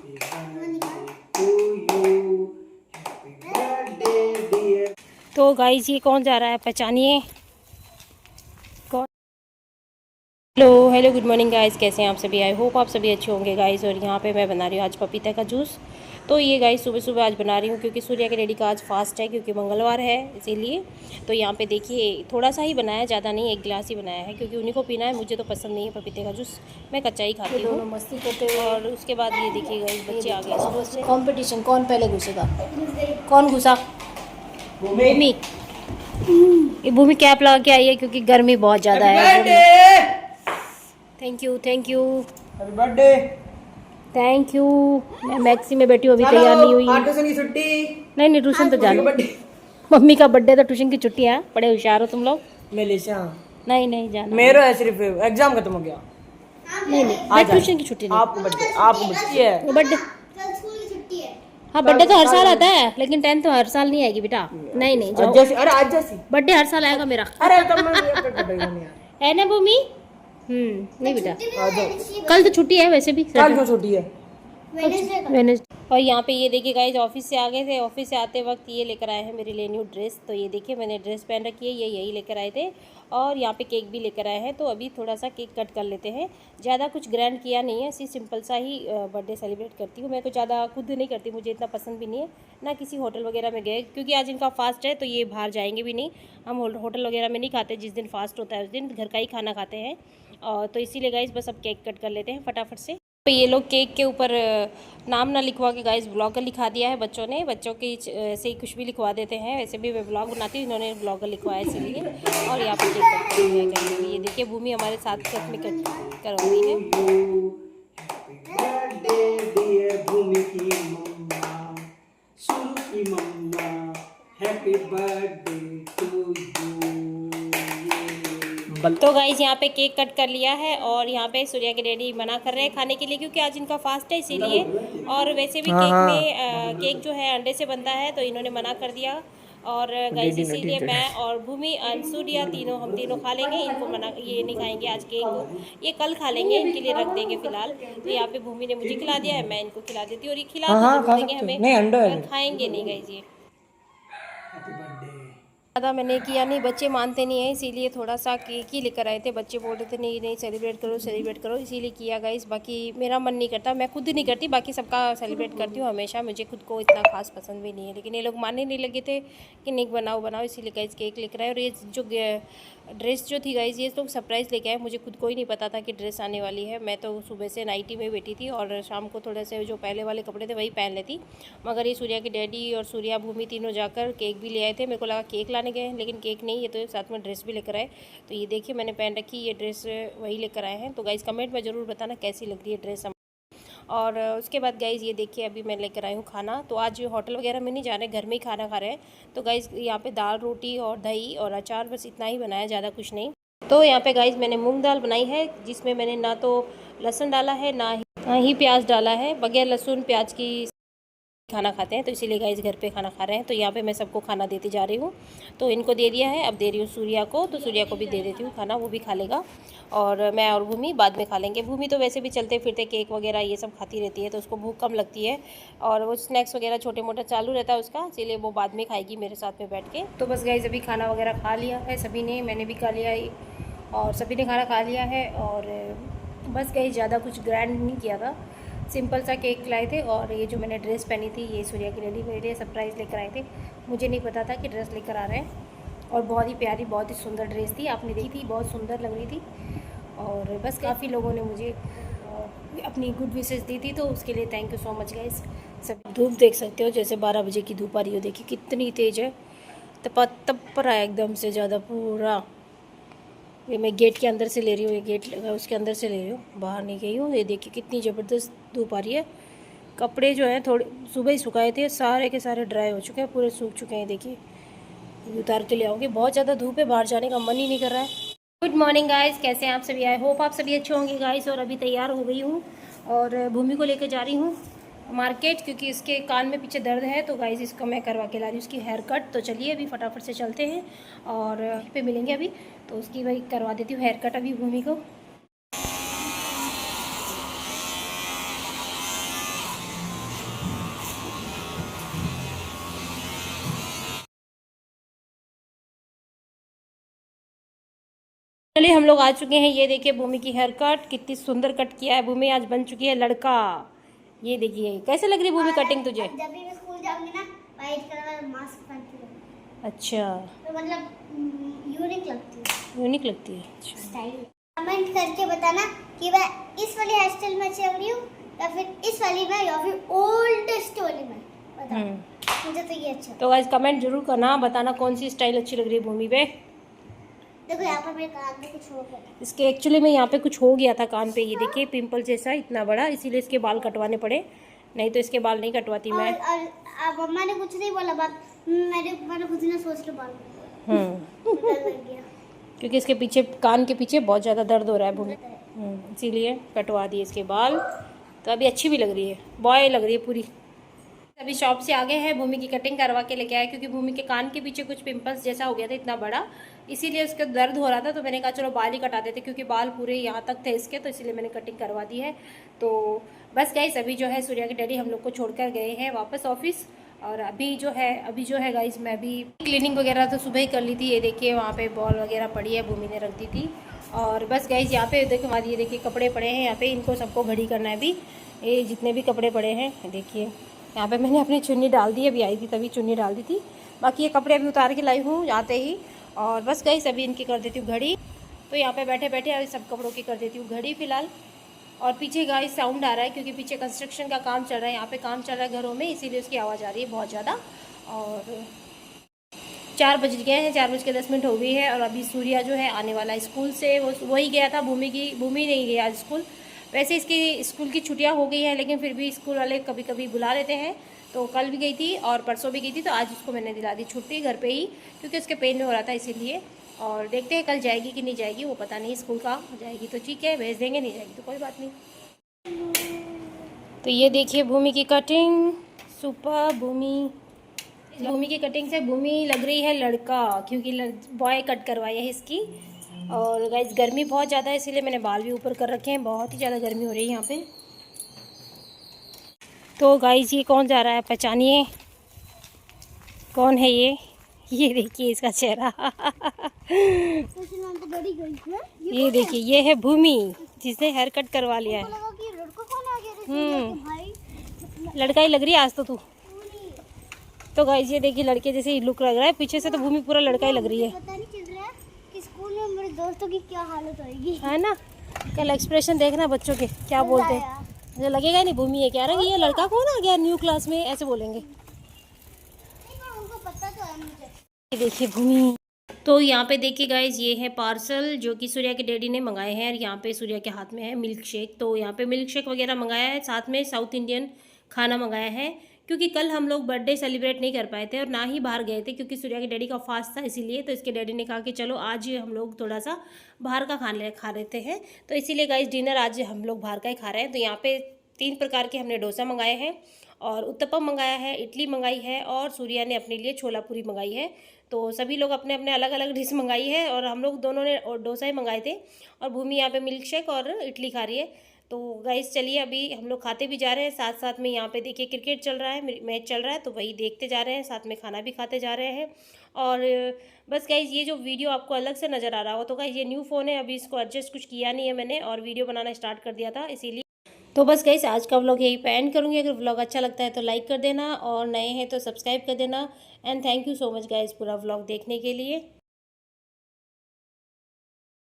तो गाइस ये कौन जा रहा है पहचानिए कौन। Hello hello good morning guys, कैसे हैं आप सभी। आई होप आप सभी अच्छे होंगे गाइस। और यहाँ पे मैं बना रही हूँ आज पपीता का जूस। तो ये गाइस सुबह सुबह आज बना रही हूँ क्योंकि सूर्या के डैडी का आज फास्ट है, क्योंकि मंगलवार है इसीलिए। तो यहाँ पे देखिए थोड़ा सा ही बनाया, ज़्यादा नहीं, एक गिलास ही बनाया है क्योंकि उन्हीं को पीना है। मुझे तो पसंद नहीं है पपीते का जूस, मैं कच्चा ही खाती हूँ। मस्ती करते हुए और उसके बाद ये देखिए गाइस बच्चे आ गए सुबह से। कॉम्पिटिशन कौन पहले घुसेगा, कौन घुसा। भूमि, ये भूमि कैप लगा के आई है क्योंकि गर्मी बहुत ज़्यादा है। Thank you thank you, happy birthday. Thank you. मैं मैक्सी में बैठी हूँ, अभी तैयार नहीं हुई। ट्यूशन की छुट्टी। नहीं ट्यूशन तो जाना। मम्मी का बर्थडे तो ट्यूशन की छुट्टी है। बड़े होशियार हो तुम लोग। नहीं जाना। मेरा है सिर्फ एग्जाम खत्म हो गया। नहीं ट्यूशन की छुट्टी नहीं। आपको बच्ची है बर्थडे। हाँ बर्थडे तो हर साल आता है, लेकिन 10th तो हर साल नहीं आएगी बेटा। नहीं जाओ। अरे आज जैसी बर्थडे हर साल आएगा मेरा। अरे तो है ना भूमि। नहीं बेटा कल तो छुट्टी है वैसे भी। कल क्यों छुट्टी है? वेडनेसडे। और यहाँ पे ये देखिए गाइस ऑफिस से आ गए थे। ऑफिस से आते वक्त ये लेकर आए हैं मेरे लिए न्यू ड्रेस। तो ये देखिए मैंने ड्रेस पहन रखी है, ये यही लेकर आए थे। और यहाँ पे केक भी लेकर आए हैं। तो अभी थोड़ा सा केक कट कर लेते हैं। ज़्यादा कुछ ग्रैंड किया नहीं है, ऐसी सिंपल सा ही बर्थडे सेलिब्रेट करती हूँ। मैं तो ज़्यादा खुद नहीं करती, मुझे इतना पसंद भी नहीं है। ना किसी होटल वगैरह में गए क्योंकि आज इनका फास्ट है, तो ये बाहर जाएंगे भी नहीं। हम होटल वगैरह में नहीं खाते, जिस दिन फास्ट होता है उस दिन घर का ही खाना खाते हैं। और तो इसीलिए गाइस बस अब केक कट कर लेते हैं फटाफट से। तो ये लोग केक के ऊपर नाम ना लिखवा के गाइस ब्लॉगर लिखा दिया है बच्चों ने। बच्चों की ऐसे ही कुछ भी लिखवा देते हैं, वैसे भी मैं ब्लॉग बनाती हूँ, इन्होंने ब्लॉगर लिखवाया इसीलिए। और यहाँ पर केक कट कर दिया है। ये देखिए भूमि हमारे साथ साथ में कर रही है। Happy birthday to you. तो गाइस यहाँ पे केक कट कर लिया है और यहाँ पे सूर्या के डैडी मना कर रहे हैं खाने के लिए क्योंकि आज इनका फास्ट है इसीलिए। और वैसे भी केक में केक जो है अंडे से बनता है, तो इन्होंने मना कर दिया। और गाइस इसीलिए मैं और भूमि सूर्या हम तीनों खा लेंगे। इनको मना, ये नहीं खाएंगे आज केक, ये कल खा लेंगे, इनके लिए रख देंगे फिलहाल। तो यहाँ पे भूमि ने मुझे खिला दिया है, मैं इनको खिला देती हूँ। और ये खिला देंगे हमें, पर खाएंगे नहीं गाइस ये। ज़्यादा मैंने किया नहीं, बच्चे मानते नहीं हैं, इसीलिए थोड़ा सा केक ही लेकर आए थे। बच्चे बोल रहे थे नहीं सेलिब्रेट करो, इसीलिए किया गाइस। बाकी मेरा मन नहीं करता, मैं खुद नहीं करती, बाकी सबका सेलिब्रेट करती हूँ हमेशा। मुझे खुद को इतना खास पसंद भी नहीं है, लेकिन ये लोग मानने नहीं लगे थे कि नहीं बनाओ, इसीलिए गाइस केक लेकर आए। और ये जो ड्रेस जो थी गाइस, ये तो सरप्राइज़ लेके आए, मुझे खुद को ही नहीं पता था कि ड्रेस आने वाली है। मैं तो सुबह से नाइटी में बैठी थी और शाम को थोड़े से जो पहले वाले कपड़े थे वही पहन लेती। मगर ये सूर्या के डैडी और सूर्या भूमि तीनों जाकर केक भी ले आए थे। मेरे को लगा केक लाने गए, लेकिन केक नहीं, ये तो साथ में ड्रेस भी लेकर आए। तो ये देखिए मैंने पहन रखी, ये ड्रेस वही लेकर आए हैं। तो गाइस कमेंट में ज़रूर बताना कैसी लग रही है ड्रेस। और उसके बाद गाइज़ ये देखिए अभी मैं लेकर आई हूँ खाना। तो आज होटल वगैरह में नहीं जा रहे, घर में ही खाना खा रहे हैं। तो गाइज़ यहाँ पे दाल रोटी और दही और अचार, बस इतना ही बनाया, ज़्यादा कुछ नहीं। तो यहाँ पे गाइज़ मैंने मूंग दाल बनाई है, जिसमें मैंने ना तो लहसुन डाला है ना ही प्याज डाला है। बगैर लहसुन प्याज की खाना खाते हैं, तो इसीलिए गाइस घर पे खाना खा रहे हैं। तो यहाँ पे मैं सबको खाना देती जा रही हूँ। तो इनको दे दिया है, अब दे रही हूँ सूर्या को। तो सूर्या को भी दे देती हूँ खाना, वो भी खा लेगा। और मैं और भूमि बाद में खा लेंगे। भूमि तो वैसे भी चलते फिरते केक वगैरह ये सब खाती रहती है, तो उसको भूख कम लगती है। और वो स्नैक्स वगैरह छोटे मोटे चालू रहता है उसका, इसीलिए वो बाद में खाएगी मेरे साथ में बैठ के। तो बस गाइस अभी खाना वगैरह खा लिया है सभी ने, मैंने भी खा लिया है और सभी ने खाना खा लिया है। और बस गाइस ज़्यादा कुछ ग्रैंड नहीं किया था, सिंपल सा केक लाए थे। और ये जो मैंने ड्रेस पहनी थी, ये सूर्या के डैडी मेरे लिए सरप्राइज़ लेकर आए थे। मुझे नहीं पता था कि ड्रेस लेकर आ रहे हैं। और बहुत ही प्यारी, बहुत ही सुंदर ड्रेस थी, आपने देखी थी, बहुत सुंदर लग रही थी। और बस काफ़ी लोगों ने मुझे अपनी गुड विशेस दी थी, तो उसके लिए thank you so much guys. सब धूप देख सकते हो, जैसे 12 बजे की धूप आ रही हो, देखिए कितनी तेज़ है। तप पर आया एकदम से ज़्यादा पूरा। ये मैं गेट के अंदर से ले रही हूँ, ये गेट लगा उसके अंदर से ले रही हूँ, बाहर नहीं गई हूँ। ये देखिए कितनी ज़बरदस्त धूप आ रही है। कपड़े जो हैं थोड़े सुबह ही सुखाए थे, सारे के सारे ड्राई हो चुके हैं, पूरे सूख चुके हैं। देखिए उतार के ले आऊँगी, बहुत ज़्यादा धूप है, बाहर जाने का मन ही नहीं कर रहा है। गुड मॉर्निंग गाइस, कैसे हैं आप सभी। आई होप आप सभी अच्छे होंगे गाइस। और अभी तैयार हो गई हूँ और भूमि को लेकर जा रही हूँ मार्केट, क्योंकि इसके कान में पीछे दर्द है। तो गाइस इसको मैं करवा के ला रही हूँ उसकी हेयर कट। तो चलिए अभी फटाफट से चलते हैं और पे मिलेंगे अभी। तो उसकी वही करवा देती हूँ हेयर कट अभी भूमि को। चलिए हम लोग आ चुके हैं। ये देखिए भूमि की हेयर कट, कितनी सुंदर कट किया है भूमि, आज बन चुकी है लड़का। ये देखिए कैसे लग रही है भूमि कटिंग तुझे? जब भी मैं स्कूल जाऊंगी ना, वाइट कलर वाला मास्क पहन के जाऊंगी। अच्छा, तो मतलब यूनिक लगती है, यूनिक लगती है। अच्छा, स्टाइल। कमेंट करके बताना कि मैं इस वाली हेयर स्टाइल में अच्छी लग रही हूँ या फिर इस वाली में या फिर ओल्डेस्ट वाली में। बताओ, मुझे तो ये अच्छा। तो गाइस कमेंट जरूर करना, बताना कौन सी स्टाइल अच्छी लग रही है भूमि पे। देखो यहाँ पर मेरे कान में कुछ हो गया। इसके एक्चुअली में यहाँ पे कुछ हो गया था कान पे, ये देखिए पिंपल जैसा इतना बड़ा, इसीलिए इसके बाल कटवाने पड़े, नहीं तो इसके बाल नहीं कटवाती मैं। और अब मम्मा ने कुछ नहीं बोला, बात मैंने खुद ने सोच के बाल डर लग गया क्योंकि इसके पीछे, कान के पीछे बहुत ज़्यादा दर्द हो रहा है भूमि, इसीलिए कटवा दिए इसके बाल। तो अभी अच्छी भी लग रही है, बॉय लग रही है पूरी। अभी शॉप से आ गए हैं, भूमि की कटिंग करवा के लेके आए, क्योंकि भूमि के कान के पीछे कुछ पिंपल्स जैसा हो गया था इतना बड़ा, इसीलिए उसका दर्द हो रहा था। तो मैंने कहा चलो बाल ही कटा देते, क्योंकि बाल पूरे यहाँ तक थे इसके, तो इसीलिए मैंने कटिंग करवा दी है। तो बस गाइस अभी जो है सूर्या के डैडी हम लोग को छोड़कर गए हैं वापस ऑफिस, और अभी जो है गाइस मैं भी क्लीनिंग वगैरह तो सुबह ही कर ली थी। ये देखिए वहाँ पे बॉल वगैरह पड़ी है, भूमि ने रख दी थी। और बस गाइस यहाँ पे देखो, ये देखिए कपड़े पड़े हैं यहाँ पे, इनको सबको घड़ी करना है अभी। ये जितने भी कपड़े पड़े हैं देखिए, यहाँ पे मैंने अपनी चुन्नी डाल दी, अभी आई थी तभी चुन्नी डाल दी थी। बाकी ये कपड़े अभी उतार के लाई हूँ आते ही। और बस गाइस अभी इनकी कर देती हूँ घड़ी। तो यहाँ पे बैठे बैठे अभी सब कपड़ों की कर देती हूँ घड़ी फ़िलहाल। और पीछे गाइस साउंड आ रहा है, क्योंकि पीछे कंस्ट्रक्शन का काम चल रहा है, यहाँ पे काम चल रहा है घरों में, इसीलिए उसकी आवाज़ आ रही है बहुत ज़्यादा। और 4 बज गए हैं, 4:10 हो गई है। और अभी सूर्या जो है आने वाला है स्कूल से, वही गया था, भूमि नहीं गया आज स्कूल। वैसे इसकी स्कूल की छुट्टियां हो गई हैं, लेकिन फिर भी स्कूल वाले कभी कभी बुला लेते हैं। तो कल भी गई थी और परसों भी गई थी, तो आज उसको मैंने दिला दी छुट्टी घर पे ही, क्योंकि उसके पेन में हो रहा था इसीलिए। और देखते हैं कल जाएगी कि नहीं जाएगी, वो पता नहीं। स्कूल का जाएगी तो ठीक है, भेज देंगे, नहीं जाएगी तो कोई बात नहीं। तो ये देखिए भूमि की कटिंग, सुपर भूमि की कटिंग से भूमि लग रही है लड़का, क्योंकि बॉय कट करवाई है इसकी। और गाइस गर्मी बहुत ज़्यादा है, इसीलिए मैंने बाल भी ऊपर कर रखे हैं, बहुत ही ज़्यादा गर्मी हो रही है यहाँ पे। तो गाइस ये कौन जा रहा है, पहचानिए कौन है ये देखिए इसका चेहरा। ये देखिए ये है भूमि, जिसने हेयर कट करवा लिया है। लड़का ही लग रही है आज तो तू। तो गाइस ये देखिए लड़के जैसे ही लुक लग रहा है, पीछे से तो भूमि पूरा लड़का ही लग रही है। पता नहीं चल रहा है कि स्कूल में मेरे दोस्तों की क्या हालत होगी, है ना। कल एक्सप्रेशन देखना बच्चों के क्या बोलते हैं, मुझे लगेगा नहीं भूमि है क्या रहा, ये लड़का कौन आ गया न्यू क्लास में, ऐसे बोलेंगे। उनको पता तो है मुझे। ये देखिए भूमि। तो यहाँ पे देखिए गाइज ये है पार्सल जो कि सूर्या के डैडी ने मंगाए हैं, और यहाँ पे सूर्या के हाथ में है मिल्क शेक। तो यहाँ पे मिल्क शेक वगैरह मंगाया है, साथ में साउथ इंडियन खाना मंगाया है, क्योंकि कल हम लोग बर्थडे सेलिब्रेट नहीं कर पाए थे और ना ही बाहर गए थे, क्योंकि सूर्या के डैडी का फास्ट था, इसीलिए। तो इसके डैडी ने कहा कि चलो आज हम लोग थोड़ा सा बाहर का खा लेते हैं, तो इसीलिए गाइज डिनर आज हम लोग बाहर का ही खा रहे हैं। तो यहाँ पे 3 प्रकार के हमने डोसा मंगाए हैं, और उत्तपम मंगाया है, इडली मंगाई है, और सूर्या ने अपने लिए छोला पूरी मंगाई है। तो सभी लोग अपने अपने अलग अलग डिश मंगाई है, और हम लोग दोनों ने डोसा ही मंगाए थे, और भूमि यहाँ पे मिल्क शेक और इडली खा रही है। तो गाइस चलिए अभी हम लोग खाते भी जा रहे हैं, साथ साथ में यहाँ पे देखिए क्रिकेट चल रहा है, मैच चल रहा है, तो वही देखते जा रहे हैं, साथ में खाना भी खाते जा रहे हैं। और बस गाइस ये जो वीडियो आपको अलग से नज़र आ रहा हो, तो गाइस ये न्यू फ़ोन है, अभी इसको एडजस्ट कुछ किया नहीं है मैंने, और वीडियो बनाना स्टार्ट कर दिया था इसीलिए। तो बस गाइस आज का व्लॉग यही पे एंड करूँगी। अगर व्लॉग अच्छा लगता है तो लाइक कर देना, और नए हैं तो सब्सक्राइब कर देना। And thank you so much guys पूरा व्लॉग देखने के लिए।